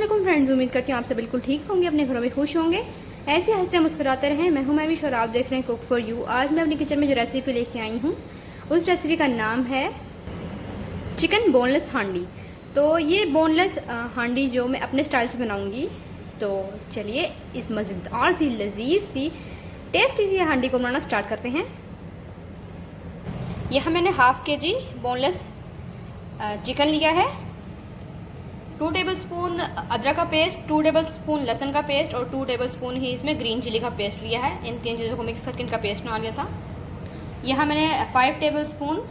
अस्सलाम फ्रेंड्स, उम्मीद करती हूँ आप सब बिल्कुल ठीक होंगे, अपने घरों में खुश होंगे, ऐसे हंसते मुस्कुराते रहें। मैं हूँ मैविश और आप देख रहे हैं कुक फॉर यू। आज मैं अपनी किचन में जो रेसिपी लेके आई हूँ उस रेसिपी का नाम है चिकन बोनलेस हांडी। तो ये बोनलेस हांडी जो मैं अपने स्टाइल से बनाऊँगी। तो चलिए इस मज़ेदार सी लजीज सी टेस्टी सी हांडी को बनाना स्टार्ट करते हैं। यहाँ मैंने हाफ़ kg बोनलेस चिकन लिया है, 2 टेबलस्पून अदरक का पेस्ट, 2 टेबलस्पून लहसुन का पेस्ट और 2 टेबलस्पून ही इसमें ग्रीन चिली का पेस्ट लिया है। इन तीन चीज़ों को मिक्स करके इनका पेस्ट बना लिया था। यहाँ मैंने 5 टेबलस्पून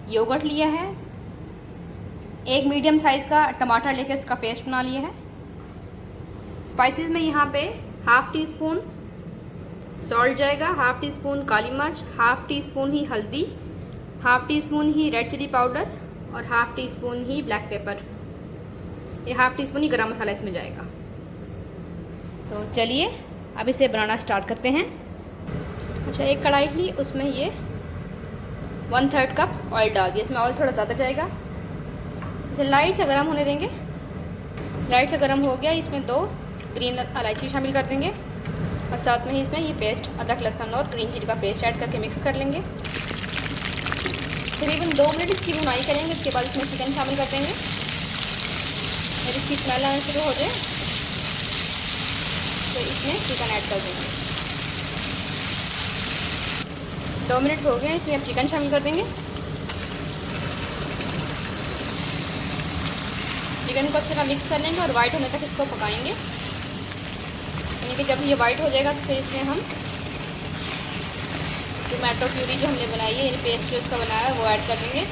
योगर्ट लिया है, एक मीडियम साइज़ का टमाटर लेकर उसका पेस्ट बना लिया है। स्पाइसेस में यहाँ पे हाफ़ टी स्पून सॉल्ट जाएगा, हाफ़ टी स्पून काली मिर्च, हाफ़ टी स्पून ही हल्दी, हाफ़ टी स्पून ही रेड चिली पाउडर और हाफ़ टी स्पून ही ब्लैक पेपर। ये हाफ़ टी स्पून ही गरम मसाला इसमें जाएगा। तो चलिए अब इसे बनाना स्टार्ट करते हैं। अच्छा, एक कढ़ाई ली, उसमें ये 1/3 कप ऑयल डाल दिया। इसमें ऑयल थोड़ा ज़्यादा जाएगा। इसे लाइट से गर्म होने देंगे। लाइट से गर्म हो गया, इसमें 2 ग्रीन इलायची शामिल कर देंगे और साथ में ही इसमें ये पेस्ट अदरक लहसुन और ग्रीन चिली का पेस्ट ऐड करके मिक्स कर लेंगे। तकरीबन 2 मिनट इसकी भुनाई करेंगे। उसके बाद इसमें चिकन शामिल कर देंगे। जब इसकी स्मेल आना शुरू हो जाए तो इसमें चिकन ऐड कर देंगे। 2 मिनट हो गए, इसमें अब चिकन शामिल कर देंगे। चिकन को अच्छे से मिक्स कर लेंगे और वाइट होने तक इसको पकाएंगे। यानी कि जब ये वाइट हो जाएगा तो फिर इसमें हम टोमेटो प्यूरी जो हमने बनाई है, पेस्ट जो इसका बनाया है, वो ऐड कर देंगे।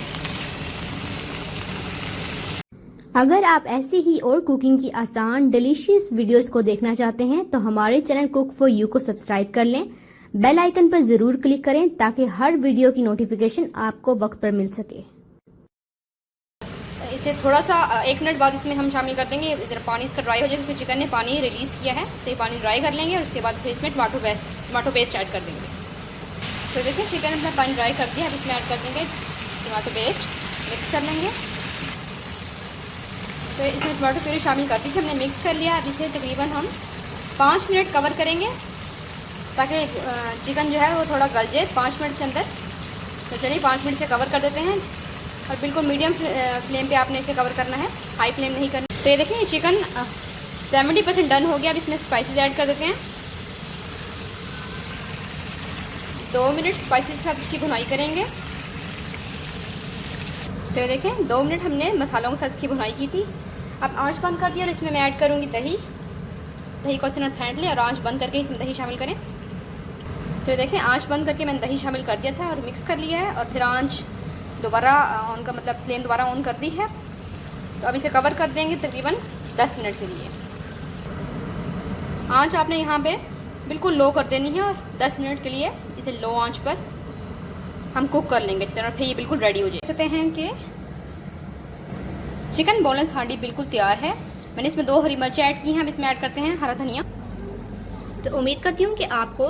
अगर आप ऐसे ही और कुकिंग की आसान डिलीशियस वीडियोस को देखना चाहते हैं तो हमारे चैनल कुक फॉर यू को सब्सक्राइब कर लें। बेल आइकन पर जरूर क्लिक करें ताकि हर वीडियो की नोटिफिकेशन आपको वक्त पर मिल सके। इसे थोड़ा सा 1 मिनट बाद इसमें हम शामिल कर देंगे। इधर पानी इसका ड्राई हो जाएगा क्योंकि चिकन ने पानी रिलीज़ किया है, तो ये पानी ड्राई कर लेंगे और उसके बाद फिर इसमें टमाटो पेस्ट ऐड कर देंगे। तो देखिए चिकन अपना पानी ड्राई कर दिया। अब इसमें ऐड कर देंगे टमाटो पेस्ट, मिक्स कर लेंगे। तो इसमें टमाटो प्यूरी शामिल कर दी, हमने मिक्स कर लिया। अब इसे तकरीबन हम 5 मिनट कवर करेंगे ताकि चिकन जो है वो थोड़ा गल जाए 5 मिनट के अंदर। तो चलिए 5 मिनट से कवर कर देते हैं और बिल्कुल मीडियम फ्लेम पे आपने इसे कवर करना है, हाई फ्लेम नहीं करना। तो ये देखिए चिकन 70% डन हो गया। अब इसमें स्पाइसेस ऐड कर देते हैं। 2 मिनट स्पाइसेस के साथ इसकी भुनाई करेंगे। तो देखें 2 मिनट हमने मसालों के साथ इसकी भुनाई की थी। अब आंच बंद कर दिया और इसमें मैं ऐड करूँगी दही। दही को अच्छे से फेंट लें और आंच बंद करके इसमें दही शामिल करें। तो देखें आंच बंद करके मैंने दही शामिल कर दिया था और मिक्स कर लिया है और फिर आंच दोबारा ऑन का मतलब फ्लेम दोबारा ऑन कर दी है। तो अब इसे कवर कर देंगे तकरीबन 10 मिनट के लिए। आंच आपने यहाँ पे बिल्कुल लो कर देनी है और 10 मिनट के लिए इसे लो आंच पर हम कुक कर लेंगे अच्छी तरह, फिर ये बिल्कुल रेडी हो जाए। कहते हैं कि चिकन बोनलेस हांडी बिल्कुल तैयार है। मैंने इसमें 2 हरी मिर्चें ऐड की हैं। हम इसमें ऐड करते हैं हरा धनिया। तो उम्मीद करती हूँ कि आपको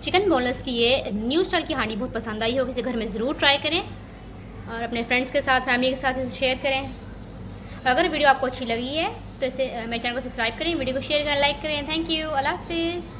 चिकन बोनलेस की ये न्यू स्टाइल की हांडी बहुत पसंद आई होगी। इसे घर में ज़रूर ट्राई करें और अपने फ्रेंड्स के साथ, फैमिली के साथ इसे शेयर करें। और अगर वीडियो आपको अच्छी लगी है तो इसे मेरे चैनल को सब्सक्राइब करें, वीडियो को शेयर करें, लाइक करें। थैंक यू, अल्लाह हाफिज़।